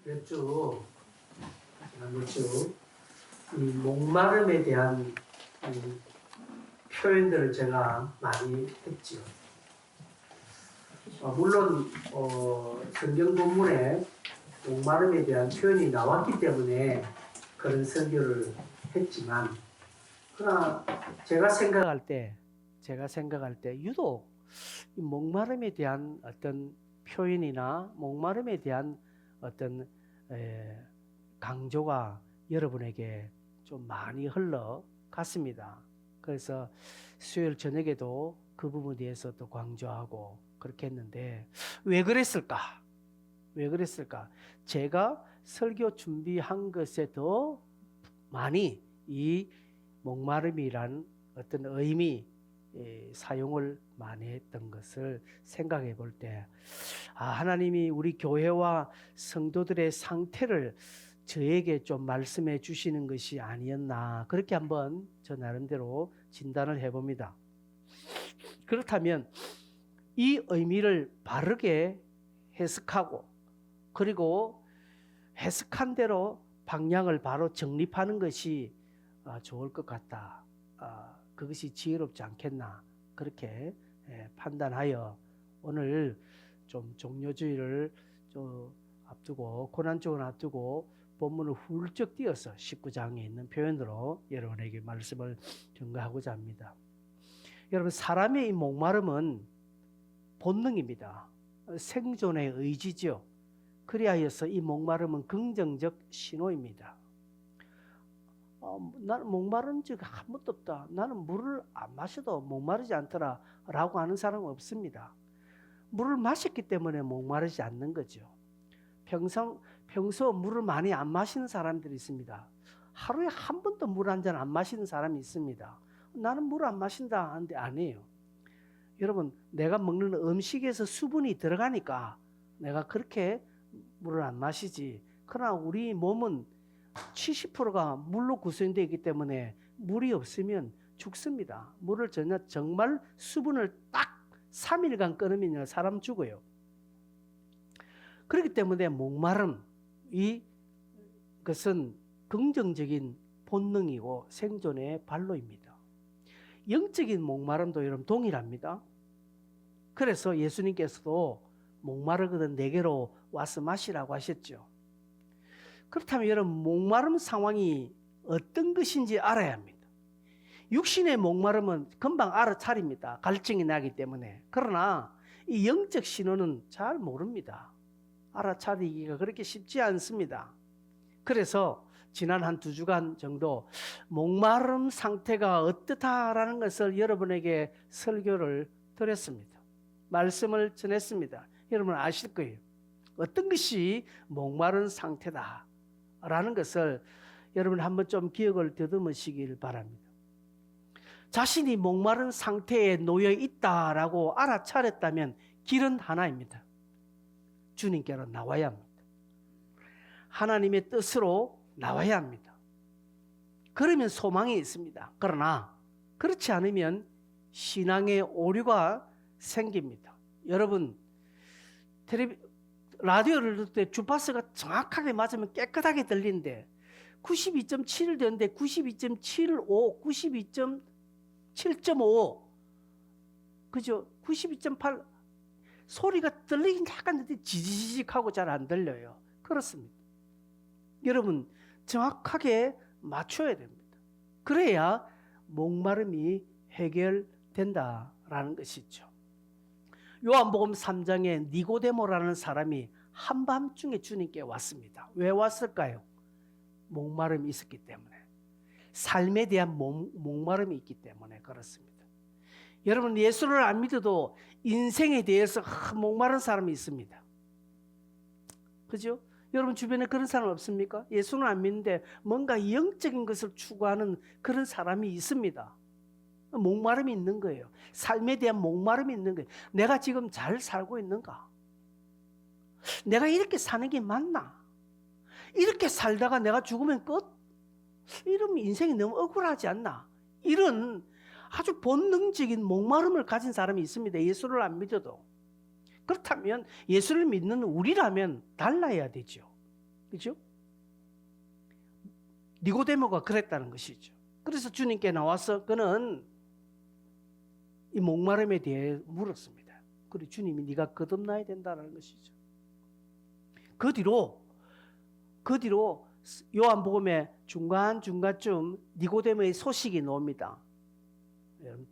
지난주 이 목마름에 대한 이 표현들을 제가 많이 했지요. 물론 성경 본문에 목마름에 대한 표현이 나왔기 때문에 그런 설교를 했지만, 그러나 제가 생각할 때 유독 이 목마름에 대한 어떤 표현이나 목마름에 대한 어떤 강조가 여러분에게 좀 많이 흘러갔습니다. 그래서 수요일 저녁에도 그 부분에 대해서 또 강조하고 그렇게 했는데, 왜 그랬을까? 제가 설교 준비한 것에 더 많이 이 목마름이란 어떤 의미 사용을 많이 했던 것을 생각해 볼 때, 하나님이 우리 교회와 성도들의 상태를 저에게 좀 말씀해 주시는 것이 아니었나, 그렇게 한번 저 나름대로 진단을 해봅니다. 그렇다면 이 의미를 바르게 해석하고, 그리고 해석한 대로 방향을 바로 정립하는 것이 좋을 것 같다. 그것이 지혜롭지 않겠나, 그렇게 판단하여 오늘 좀 종료주의를 좀 앞두고, 고난주를 앞두고 본문을 훌쩍 띄어서 19장에 있는 표현으로 여러분에게 말씀을 전가하고자 합니다. 여러분, 사람의 이 목마름은 본능입니다. 생존의 의지죠. 그리하여서 이 목마름은 긍정적 신호입니다. 나는 목마른 적이 한 번도 없다. 나는 물을 안 마셔도 목마르지 않더라 라고 하는 사람은 없습니다. 물을 마셨기 때문에 목마르지 않는 거죠. 평소 물을 많이 안 마시는 사람들이 있습니다. 하루에 한 번도 물 한 잔 안 마시는 사람이 있습니다. 나는 물 안 마신다 하는데 아니에요. 여러분, 내가 먹는 음식에서 수분이 들어가니까 내가 그렇게 물을 안 마시지. 그러나 우리 몸은 70%가 물로 구성되어 있기 때문에 물이 없으면 죽습니다. 물을 정말 수분을 딱 3일간 끊으면 사람 죽어요. 그렇기 때문에 목마름, 이것은 긍정적인 본능이고 생존의 발로입니다. 영적인 목마름도 여러분 동일합니다. 그래서 예수님께서도 목마르거든 내게로 와서 마시라고 하셨죠. 그렇다면 여러분, 목마름 상황이 어떤 것인지 알아야 합니다. 육신의 목마름은 금방 알아차립니다. 갈증이 나기 때문에. 그러나 이 영적 신호는 잘 모릅니다. 알아차리기가 그렇게 쉽지 않습니다. 그래서 지난 한 2주간 정도 목마름 상태가 어떻다라는 것을 여러분에게 설교를 드렸습니다. 말씀을 전했습니다. 여러분 아실 거예요. 어떤 것이 목마른 상태다 라는 것을 여러분 한번 좀 기억을 더듬으시길 바랍니다. 자신이 목마른 상태에 놓여 있다라고 알아차렸다면 길은 하나입니다. 주님께로 나와야 합니다. 하나님의 뜻으로 나와야 합니다. 그러면 소망이 있습니다. 그러나 그렇지 않으면 신앙의 오류가 생깁니다. 여러분, 라디오를 들을 때 주파수가 정확하게 맞으면 깨끗하게 들리는데 92.7을 되는데 92.75, 92.7.5, 그죠? 92.8 소리가 들리긴 약간 지지직하고 잘 안 들려요. 그렇습니다. 여러분, 정확하게 맞춰야 됩니다. 그래야 목마름이 해결된다라는 것이죠. 요한복음 3장에 니고데모라는 사람이 한밤중에 주님께 왔습니다. 왜 왔을까요? 목마름이 있었기 때문에. 삶에 대한 목마름이 있기 때문에 그렇습니다. 여러분, 예수를 안 믿어도 인생에 대해서 목마른 사람이 있습니다. 그죠? 여러분 주변에 그런 사람 없습니까? 예수는 안 믿는데 뭔가 영적인 것을 추구하는 그런 사람이 있습니다. 목마름이 있는 거예요. 삶에 대한 목마름이 있는 거예요. 내가 지금 잘 살고 있는가? 내가 이렇게 사는 게 맞나? 이렇게 살다가 내가 죽으면 끝? 이러면 인생이 너무 억울하지 않나? 이런 아주 본능적인 목마름을 가진 사람이 있습니다. 예수를 안 믿어도. 그렇다면 예수를 믿는 우리라면 달라야 되죠. 그렇죠? 니고데모가 그랬다는 것이죠. 그래서 주님께 나와서 그는 이 목마름에 대해 물었습니다. 그리고 주님이 네가 거듭나야 된다는 것이죠. 그 뒤로 요한복음의 중간쯤 니고데모의 소식이 나옵니다.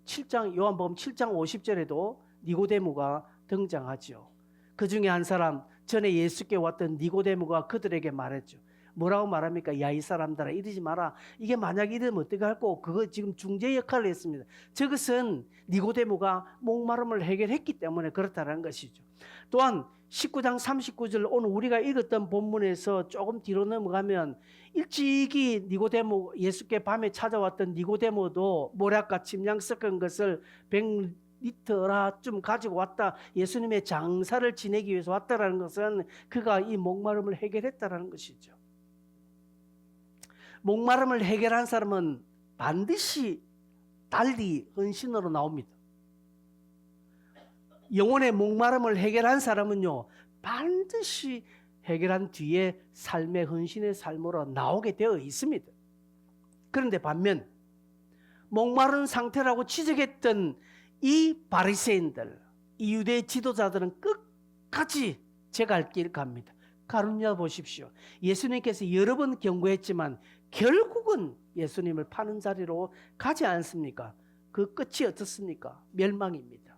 7장 요한복음 7장 50절에도 니고데모가 등장하죠. 그 중에 한 사람, 전에 예수께 왔던 니고데모가 그들에게 말했죠. 뭐라고 말합니까? 야, 이 사람들아, 이러지 마라. 이게 만약 이러면 어떻게 할꼬? 그거 지금 중재 역할을 했습니다. 저것은 니고데모가 목마름을 해결했기 때문에 그렇다는 것이죠. 또한 19장 39절 오늘 우리가 읽었던 본문에서 조금 뒤로 넘어가면 일찍이 니고데모, 예수께 밤에 찾아왔던 니고데모도 모략과 침량 섞은 것을 100리터라쯤 가지고 왔다. 예수님의 장사를 지내기 위해서 왔다라는 것은 그가 이 목마름을 해결했다라는 것이죠. 목마름을 해결한 사람은 반드시 달리 헌신으로 나옵니다. 영혼의 목마름을 해결한 사람은요, 반드시 해결한 뒤에 삶의 헌신의 삶으로 나오게 되어 있습니다. 그런데 반면 목마른 상태라고 지적했던 이 바리새인들, 이 유대 지도자들은 끝까지 제 갈 길 갑니다. 가룟유다 보십시오. 예수님께서 여러 번 경고했지만 결국은 예수님을 파는 자리로 가지 않습니까? 그 끝이 어떻습니까? 멸망입니다.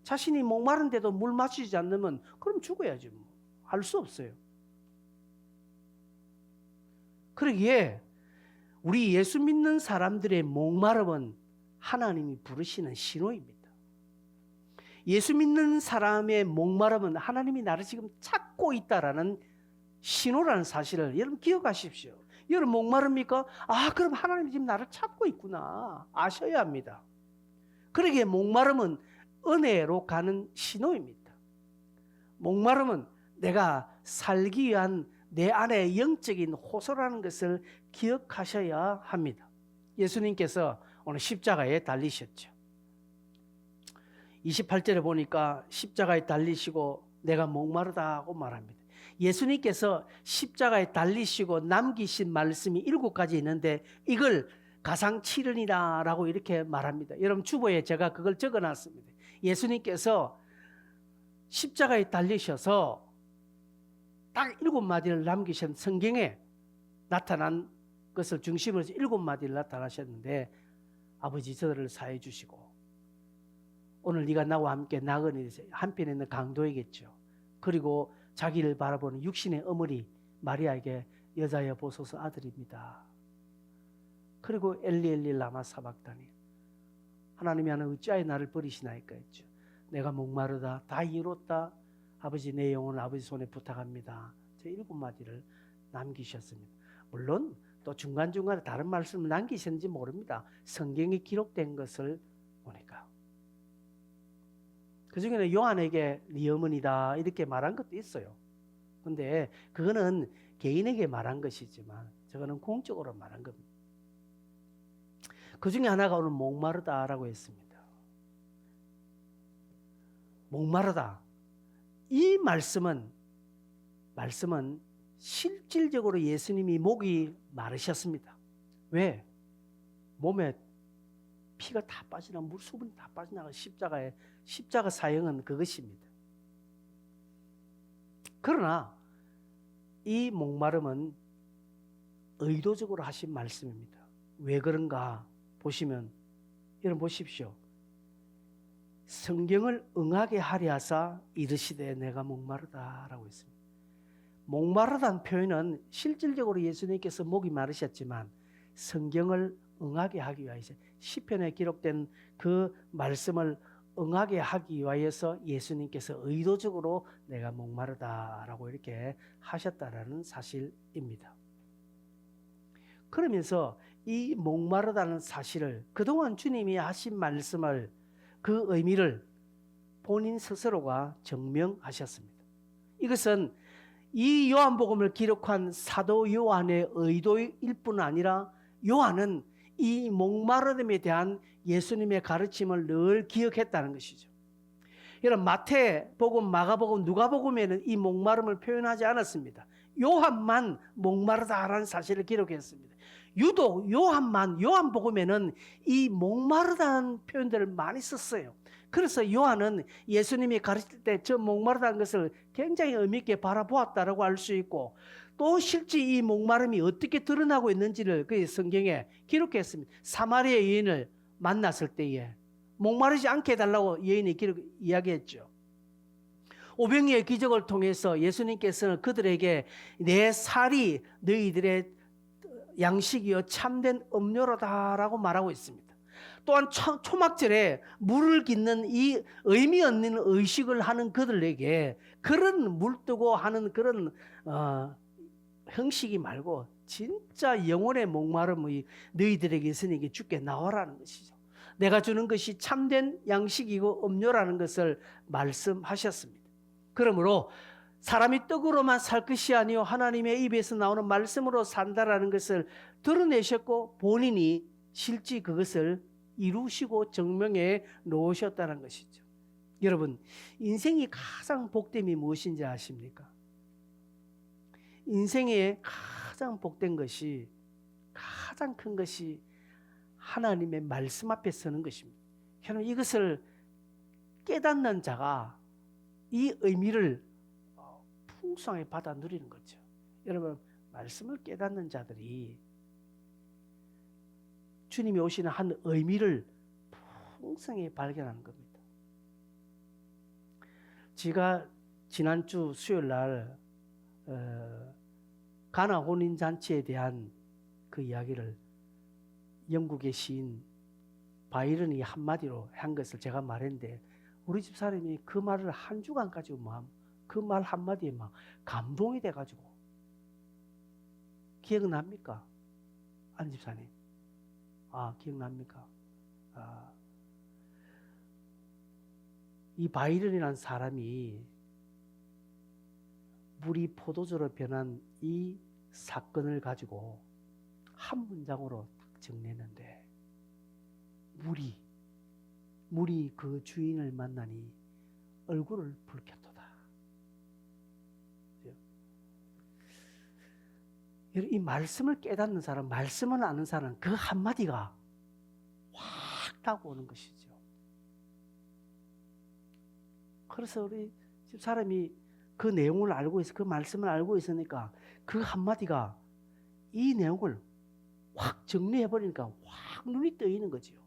자신이 목마른데도 물 마시지 않으면 그럼 죽어야지 뭐. 할 수 없어요. 그러기에 우리 예수 믿는 사람들의 목마름은 하나님이 부르시는 신호입니다. 예수 믿는 사람의 목마름은 하나님이 나를 지금 찾고 있다라는 신호라는 사실을 여러분 기억하십시오. 여러분 목마릅니까? 아, 그럼 하나님이 지금 나를 찾고 있구나 아셔야 합니다. 그러기에 목마름은 은혜로 가는 신호입니다. 목마름은 내가 살기 위한 내 안에 영적인 호소라는 것을 기억하셔야 합니다. 예수님께서 오늘 십자가에 달리셨죠. 28절에 보니까 십자가에 달리시고 내가 목마르다고 말합니다. 예수님께서 십자가에 달리시고 남기신 말씀이 7가지 있는데 이걸 가상칠언이라고 이렇게 말합니다. 여러분 주보에 제가 그걸 적어놨습니다. 예수님께서 십자가에 달리셔서 딱 7마디를 남기신 성경에 나타난 것을 중심으로 해서 7마디를 나타나셨는데 아버지 저들을 사해 주시고 오늘 네가 나와 함께 나그네 한편에 있는 강도이겠죠. 그리고 자기를 바라보는 육신의 어머니 마리아에게 여자여 보소서 아들입니다. 그리고 엘리 엘리 라마 사박다니 하나님이 하는 어찌하여 나를 버리시나이까 했죠. 내가 목마르다 다 이뤘다 아버지 내 영혼을 아버지 손에 부탁합니다. 저 7마디를 남기셨습니다. 물론 또 중간중간에 다른 말씀을 남기셨는지 모릅니다. 성경에 기록된 것을 보니까 그 중에는 요한에게 네 어머니다 이렇게 말한 것도 있어요. 근데 그거는 개인에게 말한 것이지만 저거는 공적으로 말한 겁니다. 그 중에 하나가 오늘 목마르다라고 했습니다. 목마르다. 이 말씀은 실질적으로 예수님이 목이 마르셨습니다. 왜? 몸에 피가 다 빠지나 물 수분이 다 빠지나가 십자가 사형은 그것입니다. 그러나 이 목마름은 의도적으로 하신 말씀입니다. 왜 그런가 보시면 여러분 보십시오. 성경을 응하게 하려 하사 이르시되 내가 목마르다라고 했습니다. 목마르다는 표현은 실질적으로 예수님께서 목이 마르셨지만 성경을 응하게 하기 위해서 시편에 기록된 그 말씀을 응하게 하기 위해서 예수님께서 의도적으로 내가 목마르다라고 이렇게 하셨다라는 사실입니다. 그러면서 이 목마르다는 사실을 그동안 주님이 하신 말씀을 그 의미를 본인 스스로가 증명하셨습니다. 이것은 이 요한복음을 기록한 사도 요한의 의도일 뿐 아니라 요한은 이 목마름에 대한 예수님의 가르침을 늘 기억했다는 것이죠. 여러분 마태복음, 마가복음, 누가복음에는 이 목마름을 표현하지 않았습니다. 요한만 목마르다라는 사실을 기록했습니다. 유독 요한복음에는 이 목마르다는 표현들을 많이 썼어요. 그래서 요한은 예수님이 가르칠 때 저 목마르다는 것을 굉장히 의미 있게 바라보았다라고 알 수 있고, 또 실제 이 목마름이 어떻게 드러나고 있는지를 그 성경에 기록했습니다. 사마리아 여인을 만났을 때에 목마르지 않게 해달라고 여인이 이야기했죠. 오병이의 기적을 통해서 예수님께서는 그들에게 내 살이 너희들의 양식이요 참된 음료로다라고 말하고 있습니다. 또한 초막절에 물을 깃는 이 의미 없는 의식을 하는 그들에게 그런 물 뜨고 하는 그런 형식이 말고 진짜 영혼의 목마름이 너희들에게 있으니 죽게 나와라는 것이죠. 내가 주는 것이 참된 양식이고 음료라는 것을 말씀하셨습니다. 그러므로 사람이 떡으로만 살 것이 아니요 하나님의 입에서 나오는 말씀으로 산다라는 것을 드러내셨고, 본인이 실제 그것을 이루시고 증명해 놓으셨다는 것이죠. 여러분, 인생이 가장 복됨이 무엇인지 아십니까? 인생에 가장 복된 것이, 가장 큰 것이 하나님의 말씀 앞에 서는 것입니다. 여러분, 이것을 깨닫는 자가 이 의미를 풍성하게 받아 누리는 거죠. 여러분, 말씀을 깨닫는 자들이 주님이 오시는 한 의미를 풍성하게 발견하는 겁니다. 제가 지난주 수요일 날 가나 혼인잔치에 대한 그 이야기를 영국의 시인 바이런이 한마디로 한 것을 제가 말했는데, 우리 집 사람이 그 말을 한 주간 가지고 그 말 한마디에 막 감동이 돼가지고. 기억납니까? 안 집사님? 기억납니까? 이 바이런이라는 사람이 물이 포도주로 변한 이 사건을 가지고 한 문장으로 딱 정리했는데, 물이 그 주인을 만나니 얼굴을 붉혔도다. 이 말씀을 깨닫는 사람, 말씀을 아는 사람, 그 한마디가 확 다가오는 것이죠. 그래서 우리 집 사람이 그 내용을 알고 있어, 그 말씀을 알고 있으니까 그 한마디가 이 내용을 확 정리해버리니까 확 눈이 뜨이는 거죠.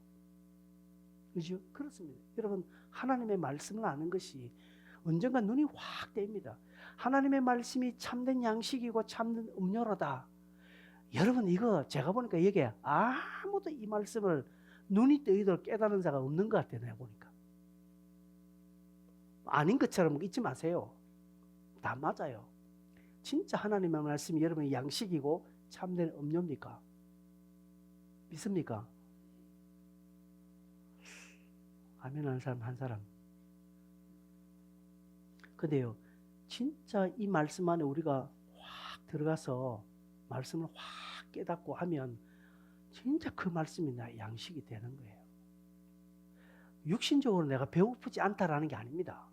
그죠? 그렇습니다. 여러분, 하나님의 말씀을 아는 것이 언젠가 눈이 확 뗍니다. 하나님의 말씀이 참된 양식이고 참된 음료로다. 여러분, 이거 제가 보니까 여기에 아무도 이 말씀을 눈이 뜨이도록 깨닫는 자가 없는 것 같아요. 내가 보니까. 아닌 것처럼 잊지 마세요. 다 맞아요. 진짜 하나님의 말씀이 여러분의 양식이고 참된 음료입니까? 믿습니까? 아멘 하는 사람 한 사람. 근데요, 진짜 이 말씀 안에 우리가 확 들어가서 말씀을 확 깨닫고 하면 진짜 그 말씀이 나의 양식이 되는 거예요. 육신적으로 내가 배고프지 않다라는 게 아닙니다.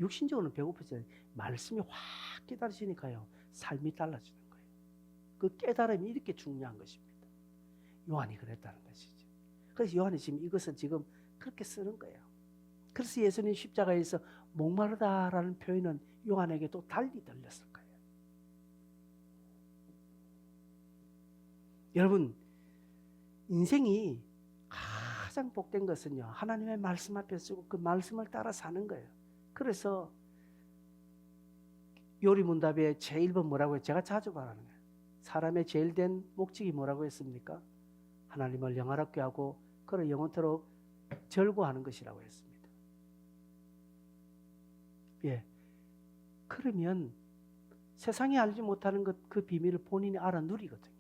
육신적으로는 배고프지 않아요. 말씀이 확 깨달으시니까요, 삶이 달라지는 거예요. 그 깨달음이 이렇게 중요한 것입니다. 요한이 그랬다는 것이죠. 그래서 요한이 지금 이것을 지금 그렇게 쓰는 거예요. 그래서 예수님 십자가에서 목마르다라는 표현은 요한에게 또 달리 들렸을 거예요. 여러분, 인생이 가장 복된 것은요, 하나님의 말씀 앞에 쓰고 그 말씀을 따라 사는 거예요. 그래서 요리문답에 제1번 뭐라고 해요? 제가 자주 말하는 거예요. 사람의 제일 된 목적이 뭐라고 했습니까? 하나님을 영화롭게 하고 그를 영원토록 절구하는 것이라고 했습니다. 예. 그러면 세상이 알지 못하는 것, 그 비밀을 본인이 알아 누리거든요.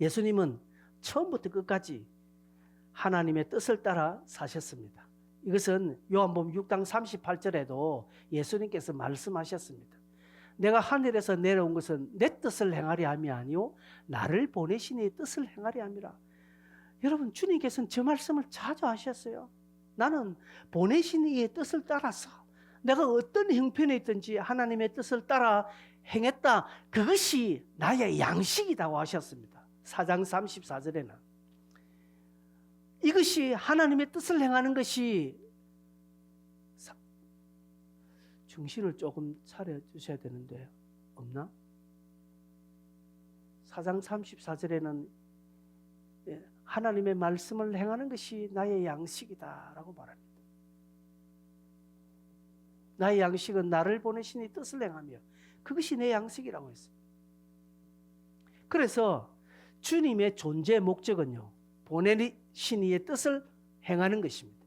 예수님은 처음부터 끝까지 하나님의 뜻을 따라 사셨습니다. 이것은 요한복음 6장 38절에도 예수님께서 말씀하셨습니다. 내가 하늘에서 내려온 것은 내 뜻을 행하려 함이 아니요 나를 보내신 이의 뜻을 행하려 함이라. 여러분, 주님께서는 저 말씀을 자주 하셨어요. 나는 보내신 이의 뜻을 따라서 내가 어떤 형편에 있든지 하나님의 뜻을 따라 행했다. 그것이 나의 양식이라고 하셨습니다. 4장 34절에는. 이것이 하나님의 뜻을 행하는 것이 정신을 조금 차려주셔야 되는데 없나? 4장 34절에는 하나님의 말씀을 행하는 것이 나의 양식이다라고 말합니다. 나의 양식은 나를 보내신 이 뜻을 행하며 그것이 내 양식이라고 했습니다. 그래서 주님의 존재 목적은요, 보내신 이의 뜻을 행하는 것입니다.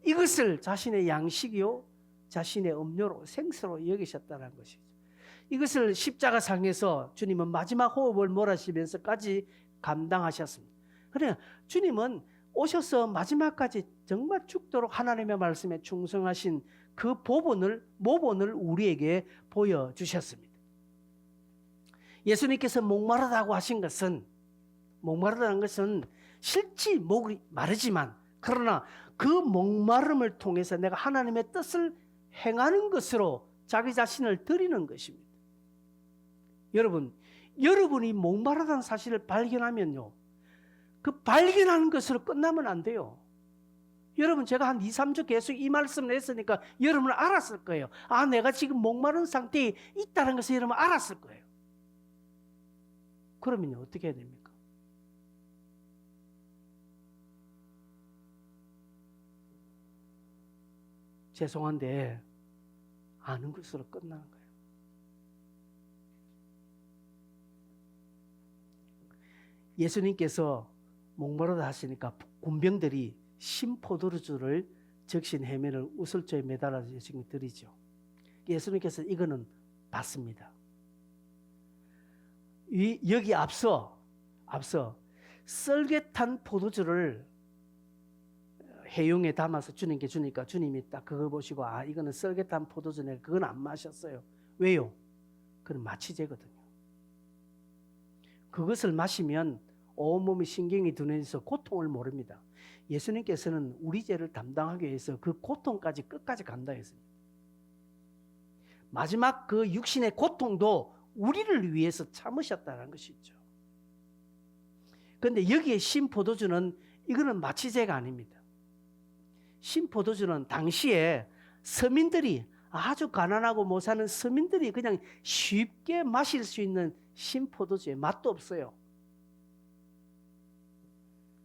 이것을 자신의 양식이요 자신의 음료로 생수로 여기셨다는 것이죠. 이것을 십자가상에서 주님은 마지막 호흡을 몰아쉬면서까지 감당하셨습니다. 그러나 주님은 오셔서 마지막까지 정말 죽도록 하나님의 말씀에 충성하신 그 모본을 우리에게 보여주셨습니다. 예수님께서 목마르다고 하신 것은, 목마르다는 것은 실제 목이 마르지만 그러나 그 목마름을 통해서 내가 하나님의 뜻을 행하는 것으로 자기 자신을 드리는 것입니다. 여러분이 목마르다는 사실을 발견하면요, 그 발견하는 것으로 끝나면 안 돼요. 여러분, 제가 한 2, 3주 계속 이 말씀을 했으니까 여러분은 알았을 거예요. 아, 내가 지금 목마른 상태에 있다는 것을 여러분 알았을 거예요. 그러면요, 어떻게 해야 됩니까? 죄송한데 아는 것으로 끝나는 거예요. 예수님께서 목마르다 하시니까 군병들이 신포도주를 적신 해면을 우슬조에 매달아서 예수님께 드리죠. 예수님께서 이거는 받습니다. 여기 앞서 썰get한 포도주를 해용에 담아서 주님께 주니까 주님이 딱 그걸 보시고, 아, 이거는 썰get한 포도주네, 그건 안 마셨어요. 왜요? 그건 마취제거든요. 그것을 마시면 온몸이 신경이 둔해져서 고통을 모릅니다. 예수님께서는 우리 죄를 담당하기 위해서 그 고통까지 끝까지 간다 했습니다. 마지막 그 육신의 고통도 우리를 위해서 참으셨다는 것이죠. 그런데 여기에 신포도주는 이거는 마취제가 아닙니다. 신포도주는 당시에 서민들이, 아주 가난하고 못 사는 서민들이 그냥 쉽게 마실 수 있는 신포도주에 맛도 없어요.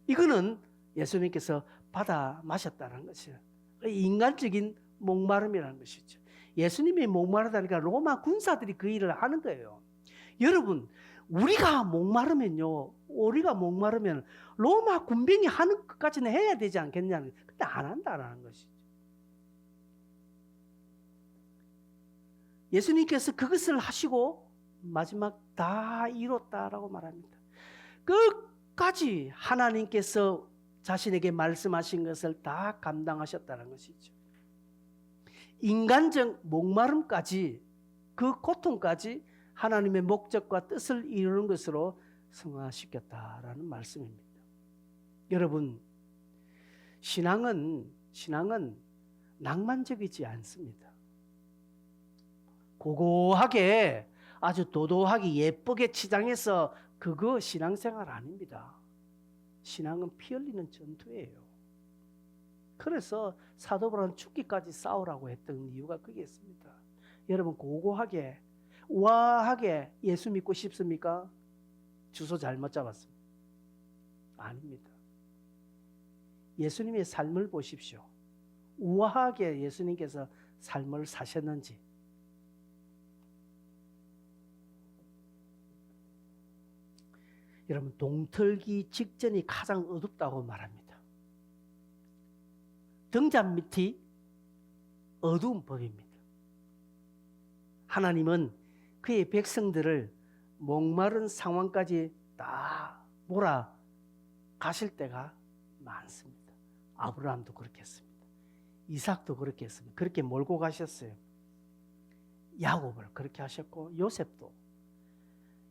이거는 예수님께서 받아 마셨다는 것이에요. 인간적인 목마름이라는 것이죠. 예수님이 목마르다니까 로마 군사들이 그 일을 하는 거예요. 여러분, 우리가 목마르면 로마 군병이 하는 것까지는 해야 되지 않겠냐는, 근데 안 한다라는 것이죠. 예수님께서 그것을 하시고 마지막 다 이뤘다라고 말합니다. 끝까지 하나님께서 자신에게 말씀하신 것을 다 감당하셨다는 것이죠. 인간적 목마름까지, 그 고통까지 하나님의 목적과 뜻을 이루는 것으로 승화시켰다라는 말씀입니다. 여러분, 신앙은 낭만적이지 않습니다. 고고하게 아주 도도하게 예쁘게 치장해서 그거 신앙생활 아닙니다. 신앙은 피 흘리는 전투예요. 그래서 사도 바울은 죽기까지 싸우라고 했던 이유가 그게 있습니다. 여러분, 고고하게 우아하게 예수 믿고 싶습니까? 주소 잘못 잡았습니다. 아닙니다. 예수님의 삶을 보십시오. 우아하게 예수님께서 삶을 사셨는지. 여러분, 동틀기 직전이 가장 어둡다고 말합니다. 등잔 밑이 어두운 법입니다. 하나님은 그의 백성들을 목마른 상황까지 다 몰아 가실 때가 많습니다. 아브라함도 그렇게 했습니다. 이삭도 그렇게 했습니다. 그렇게 몰고 가셨어요. 야곱을 그렇게 하셨고, 요셉도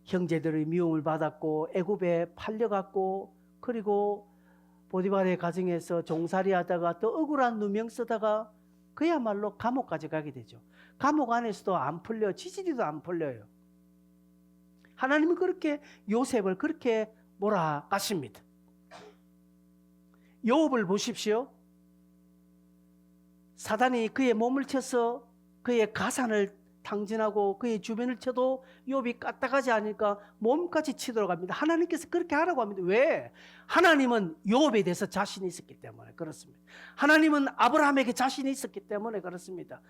형제들의 미움을 받았고 애굽에 팔려갔고, 그리고 보디발의 가정에서 종살이 하다가 또 억울한 누명 쓰다가 그야말로 감옥까지 가게 되죠. 감옥 안에서도 안 풀려, 지지리도 안 풀려요. 하나님은 그렇게 요셉을 그렇게 몰아가십니다. 욥을 보십시오. 사단이 그의 몸을 쳐서 그의 가산을 탕진하고 그의 주변을 쳐도 욥이 까딱하지 않으니까 몸까지 치도록 합니다. 하나님께서 그렇게 하라고 합니다. 왜? 하나님은 욥에 대해서 자신이 있었기 때문에 그렇습니다. 하나님은 아브라함에게 자신이 있었기 때문에 그렇습니다.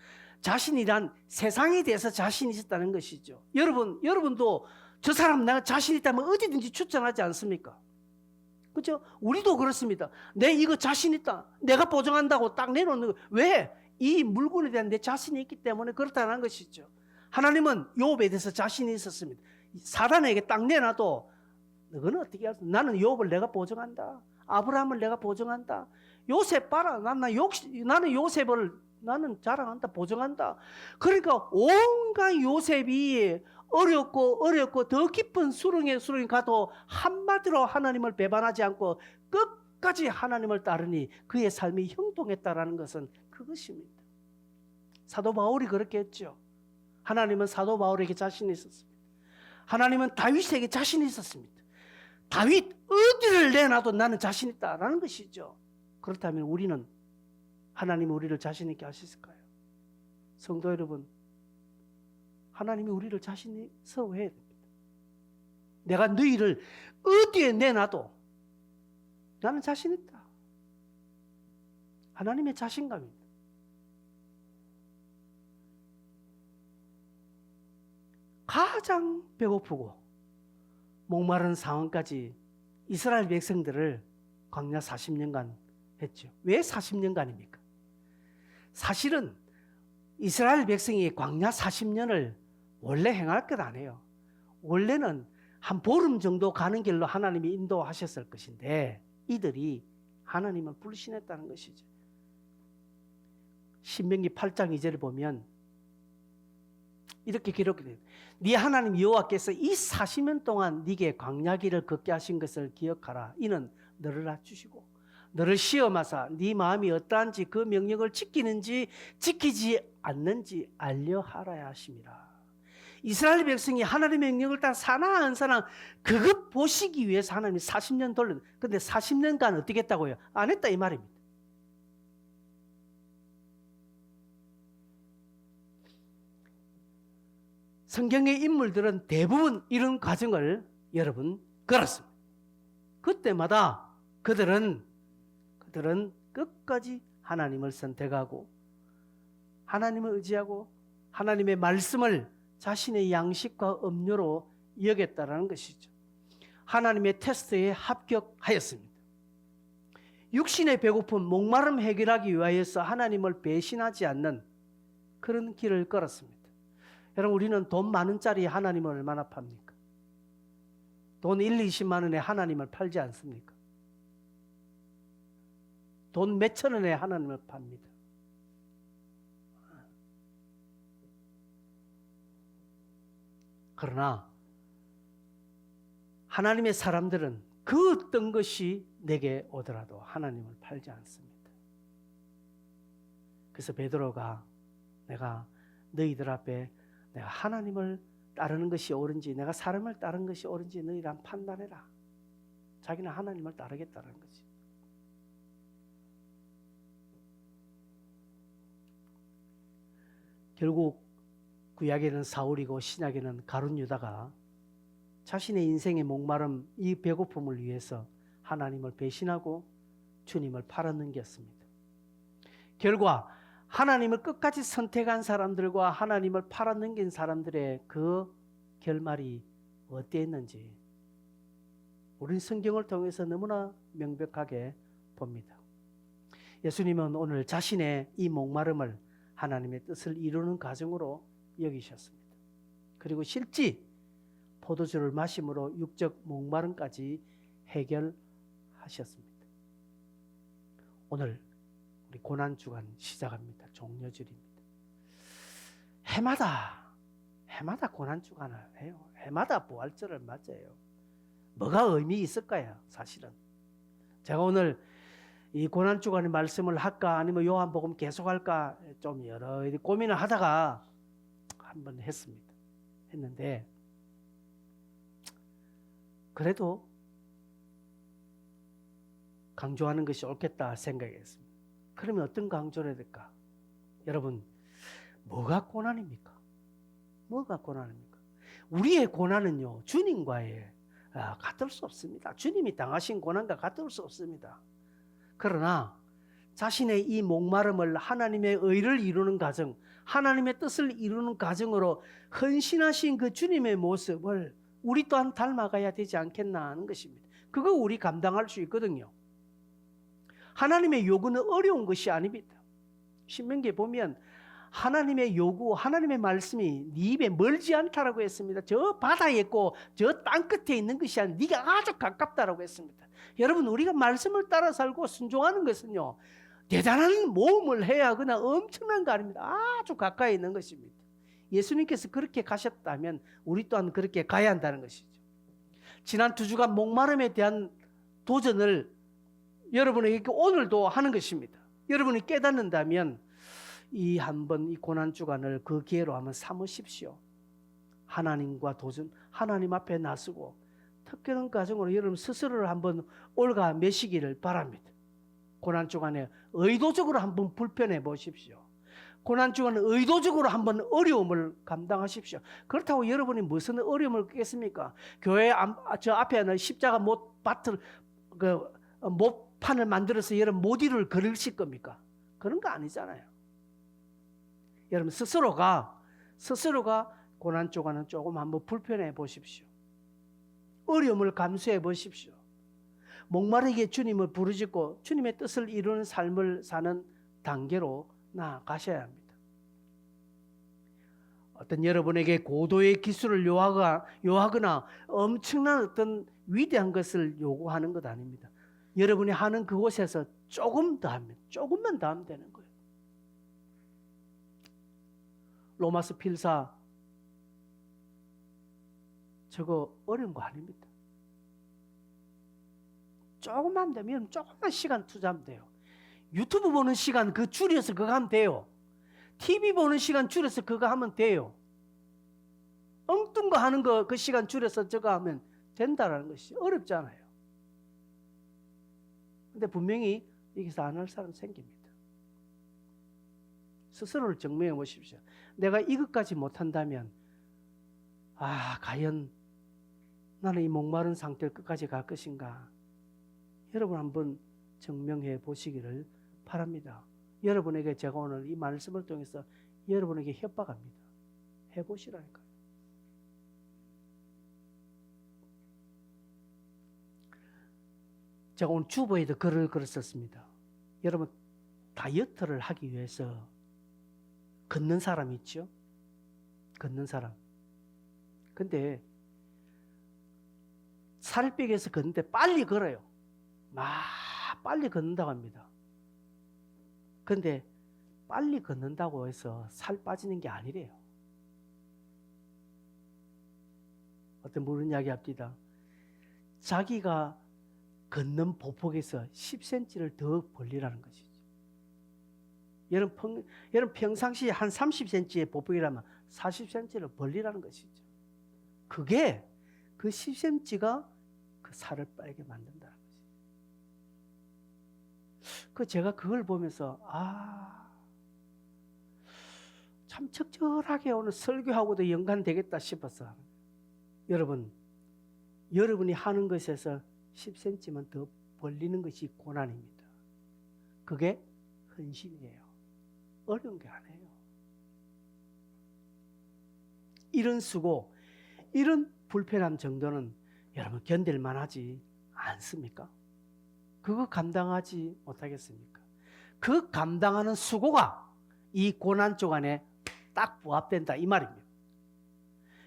자신이란 세상에 대해서 자신이 있었다는 것이죠. 여러분도 저 사람 내가 자신 있다면 어디든지 추천하지 않습니까? 그렇죠? 우리도 그렇습니다. 내 이거 자신 있다. 내가 보증한다고 딱 내놓는 거. 왜? 이 물건에 대한 내 자신이 있기 때문에 그렇다는 것이죠. 하나님은 욥에 대해서 자신이 있었습니다. 사단에게 딱 내놔도 너는 어떻게 할수? 나는 욥을 내가 보증한다. 아브라함을 내가 보증한다. 요셉 봐라. 나는 요셉을 나는 자랑한다. 보증한다. 그러니까 온갖 요셉이 어렵고 더 깊은 수렁에 가도 한마디로 하나님을 배반하지 않고 끝까지 하나님을 따르니 그의 삶이 형통했다라는 것은 그것입니다. 사도 바울이 그렇게 했죠. 하나님은 사도 바울에게 자신이 있었습니다. 하나님은 다윗에게 자신이 있었습니다. 다윗 어디를 내놔도 나는 자신 있다라는 것이죠. 그렇다면 우리는 하나님이 우리를 자신 있게 하실까요? 성도 여러분, 하나님이 우리를 자신이 서워해야 됩니다. 내가 너희를 어디에 내놔도 나는 자신 있다. 하나님의 자신감입니다. 가장 배고프고 목마른 상황까지 이스라엘 백성들을 광야 40년간 했죠. 왜 40년간입니까? 사실은 이스라엘 백성이 광야 40년을 원래 행할 것 아니에요. 원래는 한 보름 정도 가는 길로 하나님이 인도하셨을 것인데 이들이 하나님을 불신했다는 것이죠. 신명기 8장 2절을 보면 이렇게 기록돼요. 네 하나님 여호와께서 이 40년 동안 네게 광야길을 걷게 하신 것을 기억하라. 이는 너를 낮추시고 너를 시험하사 네 마음이 어떠한지 그 명령을 지키는지 지키지 않는지 알려하라야 하심이라. 이스라엘 백성이 하나님의 명령을 따라 사나 안 사나 그것 보시기 위해서 하나님이 40년 돌렸는데 근데 40년간 어떻게 했다고요? 안 했다 이 말입니다. 성경의 인물들은 대부분 이런 과정을 여러분 걸었습니다. 그때마다 그들은 끝까지 하나님을 선택하고 하나님을 의지하고 하나님의 말씀을 자신의 양식과 음료로 여겼다라는 것이죠. 하나님의 테스트에 합격하였습니다. 육신의 배고픔, 목마름 해결하기 위하여서 하나님을 배신하지 않는 그런 길을 걸었습니다. 여러분 우리는 돈 만 원짜리 하나님을 얼마나 팝니까? 돈 1, 20만 원에 하나님을 팔지 않습니까? 돈 몇천 원에 하나님을 팝니다. 그러나 하나님의 사람들은 그 어떤 것이 내게 오더라도 하나님을 팔지 않습니다. 그래서 베드로가 내가 너희들 앞에 내가 하나님을 따르는 것이 옳은지 내가 사람을 따르는 것이 옳은지 너희랑 판단해라. 자기는 하나님을 따르겠다는 거지. 결국 구약에는 사울이고 신약에는 가룟 유다가 자신의 인생의 목마름 이 배고픔을 위해서 하나님을 배신하고 주님을 팔아넘겼습니다. 결과 하나님을 끝까지 선택한 사람들과 하나님을 팔아넘긴 사람들의 그 결말이 어땠는지 우리는 성경을 통해서 너무나 명백하게 봅니다. 예수님은 오늘 자신의 이 목마름을 하나님의 뜻을 이루는 과정으로 여기셨습니다. 그리고 실제 포도주를 마심으로 육적 목마름까지 해결하셨습니다. 오늘 우리 고난주간 시작합니다. 종려주일입니다. 해마다 고난주간을 해요. 해마다 부활절을 맞아요. 뭐가 의미 있을까요? 사실은 제가 오늘 이 고난 주간의 말씀을 할까 아니면 요한복음 계속 할까 좀 여러 고민을 하다가 한번 했는데 그래도 강조하는 것이 옳겠다 생각했습니다. 그러면 어떤 강조를 해야 될까? 여러분, 뭐가 고난입니까? 뭐가 고난입니까? 우리의 고난은요, 주님과의 같을 수 없습니다. 주님이 당하신 고난과 같을 수 없습니다. 그러나 자신의 이 목마름을 하나님의 의를 이루는 과정, 하나님의 뜻을 이루는 과정으로 헌신하신 그 주님의 모습을 우리 또한 닮아가야 되지 않겠나 하는 것입니다. 그거 우리 감당할 수 있거든요. 하나님의 요구는 어려운 것이 아닙니다. 신명기에 보면 하나님의 요구, 하나님의 말씀이 네 입에 멀지 않다라고 했습니다. 저 바다에 있고 저 땅끝에 있는 것이 아니라 네가 아주 가깝다라고 했습니다. 여러분, 우리가 말씀을 따라 살고 순종하는 것은요, 대단한 모험을 해야 하거나 엄청난 거 아닙니다. 아주 가까이 있는 것입니다. 예수님께서 그렇게 가셨다면 우리 또한 그렇게 가야 한다는 것이죠. 지난 2주간 목마름에 대한 도전을 여러분에게 오늘도 하는 것입니다. 여러분이 깨닫는다면 이 한번 이 고난 주간을 그 기회로 한번 삼으십시오. 하나님과 도전, 하나님 앞에 나서고 특별한 과정으로 여러분 스스로를 한번 올가매시기를 바랍니다. 고난 주간에 의도적으로 한번 불편해 보십시오. 고난 주간에 의도적으로 한번 어려움을 감당하십시오. 그렇다고 여러분이 무슨 어려움을 겪겠습니까? 교회 저 앞에는 십자가 못판을 만들어서 여러분 못 이룰 그릇일 겁니까? 그런 거 아니잖아요. 여러분 스스로가 고난 주간은 조금 한번 불편해 보십시오. 어려움을 감수해 보십시오. 목마르게 주님을 부르짖고 주님의 뜻을 이루는 삶을 사는 단계로 나아가셔야 합니다. 어떤 여러분에게 고도의 기술을 요하거나 엄청난 어떤 위대한 것을 요구하는 것 아닙니다. 여러분이 하는 그곳에서 조금 더 하면, 조금만 더 하면 되는 거예요. 로마서 필사 저거 어려운 거 아닙니다. 조금만 되면 조금만 시간 투자하면 돼요. 유튜브 보는 시간 그 줄여서 그거 하면 돼요. TV 보는 시간 줄여서 그거 하면 돼요. 엉뚱 거 하는 거 그 시간 줄여서 저거 하면 된다라는 것이 어렵잖아요. 근데 분명히 여기서 안 할 사람 생깁니다. 스스로를 증명해 보십시오. 내가 이것까지 못한다면 과연 나는 이 목마른 상태를 끝까지 갈 것인가? 여러분 한번 증명해 보시기를 바랍니다. 여러분에게 제가 오늘 이 말씀을 통해서 여러분에게 협박합니다. 해보시라니까요. 제가 오늘 주보에도 글을 썼습니다. 여러분 다이어트를 하기 위해서 걷는 사람 있죠? 걷는 사람. 근데 살을 빼기 위해서 걷는데 빨리 걸어요. 빨리 걷는다고 합니다. 근데 빨리 걷는다고 해서 살 빠지는 게 아니래요. 어떤 분은 이야기합니다. 자기가 걷는 보폭에서 10cm를 더 벌리라는 것이죠. 여러분 평상시에 한 30cm의 보폭이라면 40cm를 벌리라는 것이죠. 그게 그 10cm가 그 살을 빨게 만든다는 것이죠. 제가 그걸 보면서 참 적절하게 오늘 설교하고도 연관되겠다 싶어서 여러분이 하는 것에서 10cm만 더 벌리는 것이 고난입니다. 그게 헌신이에요. 어려운 게 아니에요. 이런 수고, 이런 불편함 정도는 여러분 견딜 만하지 않습니까? 그거 감당하지 못하겠습니까? 그 감당하는 수고가 이 고난 주간에 딱 부합된다 이 말입니다.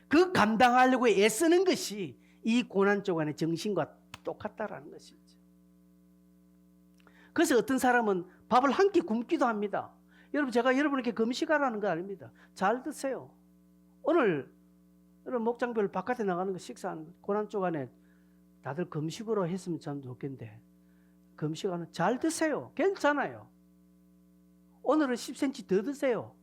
그 감당하려고 애쓰는 것이 이 고난 주간의 정신과 똑같다라는 것이죠. 그래서 어떤 사람은 밥을 한 끼 굶기도 합니다. 여러분 제가 여러분에게 금식하라는 거 아닙니다. 잘 드세요. 오늘 여러분 목장별 바깥에 나가는 거 식사하는 거 고난 주간에 다들 금식으로 했으면 참 좋겠는데 금식하는 잘 드세요. 괜찮아요. 오늘은 10cm 더 드세요.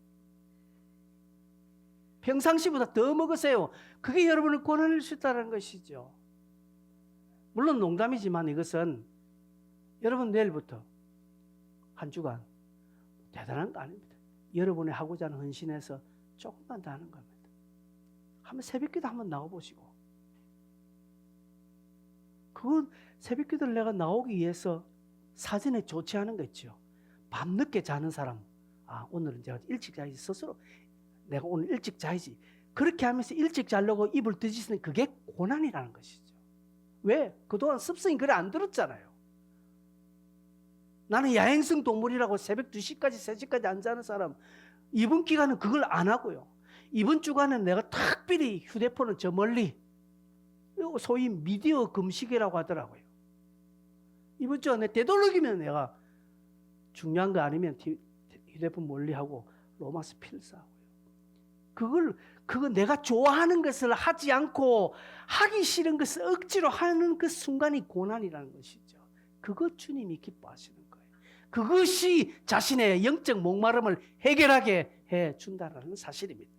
평상시보다 더 먹으세요. 그게 여러분의 권한일 수 있다는 것이죠. 물론 농담이지만 이것은 여러분 내일부터 한 주간 대단한 거 아닙니다. 여러분이 하고자 하는 헌신에서 조금만 더 하는 겁니다. 한번 새벽기도 한번 나와보시고, 그건 새벽기도를 내가 나오기 위해서 사전에 조치하는 거 있죠. 밤늦게 자는 사람, 오늘은 제가 일찍 자야지, 스스로 내가 오늘 일찍 자야지, 그렇게 하면서 일찍 자려고 입을 뒤집는 그게 고난이라는 것이죠. 왜? 그동안 습성이 그래 안 들었잖아요. 나는 야행성 동물이라고 새벽 2시까지 3시까지 안 자는 사람, 이번 기간은 그걸 안 하고요. 이번 주간은 내가 특별히 휴대폰은 저 멀리, 소위 미디어 금식이라고 하더라고요. 이번 주에 되도록이면 내가 중요한 거 아니면 휴대폰 멀리 하고 로마서 필사하고요. 그거 내가 좋아하는 것을 하지 않고 하기 싫은 것을 억지로 하는 그 순간이 고난이라는 것이죠. 그것 주님이 기뻐하시는 거예요. 그것이 자신의 영적 목마름을 해결하게 해준다는 사실입니다.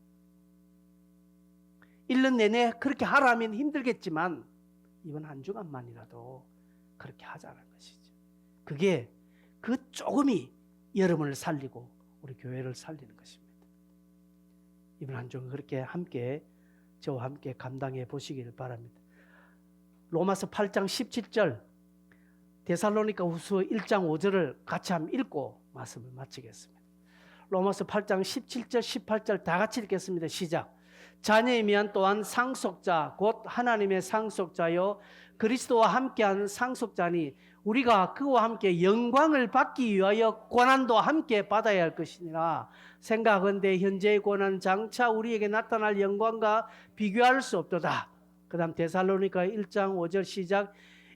1년 내내 그렇게 하라면 힘들겠지만 이번 한 주간만이라도 그렇게 하자는 것이죠. 그게 그 조금이 여러분을 살리고 우리 교회를 살리는 것입니다. 이번 한 주간 그렇게 함께 저와 함께 감당해 보시기를 바랍니다. 로마서 8장 17절, 데살로니가 후서 1장 5절을 같이 한번 읽고 말씀을 마치겠습니다. 로마서 8장 17절 18절 다 같이 읽겠습니다. 시작. 자녀이면 또한 상속자 곧 하나님의 상속자요 그리스도와 함께한 상속자니 우리가 그와 함께 영광을 받기 위하여 고난도 함께 받아야 할 것이니라. 생각은데 현재의 고난 장차 우리에게 나타날 영광과 비교할 수 없도다. 그 다음 데살로니가 1장 5절 시작.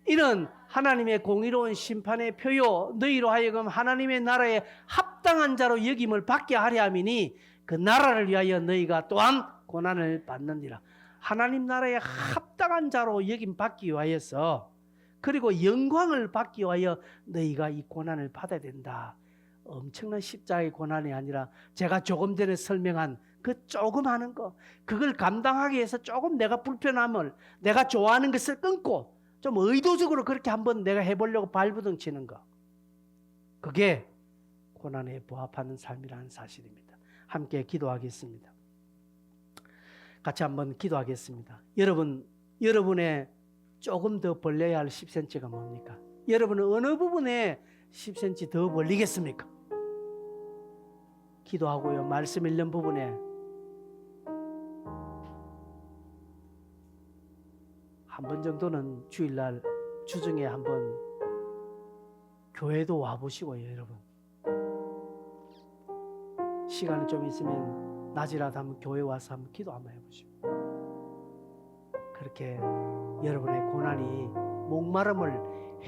이는 하나님의 공의로운 심판의 표요 너희로 하여금 하나님의 나라에 합당한 자로 여김을 받게 하려 함이니 그 나라를 위하여 너희가 또한 고난을 받느니라. 하나님 나라에 합당한 자로 여김 받기 위하여서, 그리고 영광을 받기 위하여 너희가 이 고난을 받아야 된다. 엄청난 십자가의 고난이 아니라 제가 조금 전에 설명한 그 조금 하는 거, 그걸 감당하기 위해서 조금 내가 불편함을, 내가 좋아하는 것을 끊고 좀 의도적으로 그렇게 한번 내가 해보려고 발부둥 치는 거, 그게 고난에 부합하는 삶이라는 사실입니다. 함께 기도하겠습니다. 같이 한번 기도하겠습니다. 여러분의 조금 더 벌려야 할 10cm가 뭡니까? 여러분은 어느 부분에 10cm 더 벌리겠습니까? 기도하고요. 말씀 읽는 부분에 한 번 정도는 주일날 주중에 한번 교회도 와보시고요. 여러분 시간이 좀 있으면 낮이라도 한번 교회 와서 한번 기도 한번 해보시고, 그렇게 여러분의 고난이 목마름을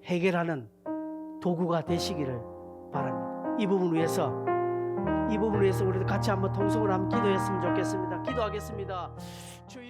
해결하는 도구가 되시기를 바랍니다. 이 부분 위해서 우리도 같이 한번 통성으로 한번 기도했으면 좋겠습니다. 기도하겠습니다. 주여.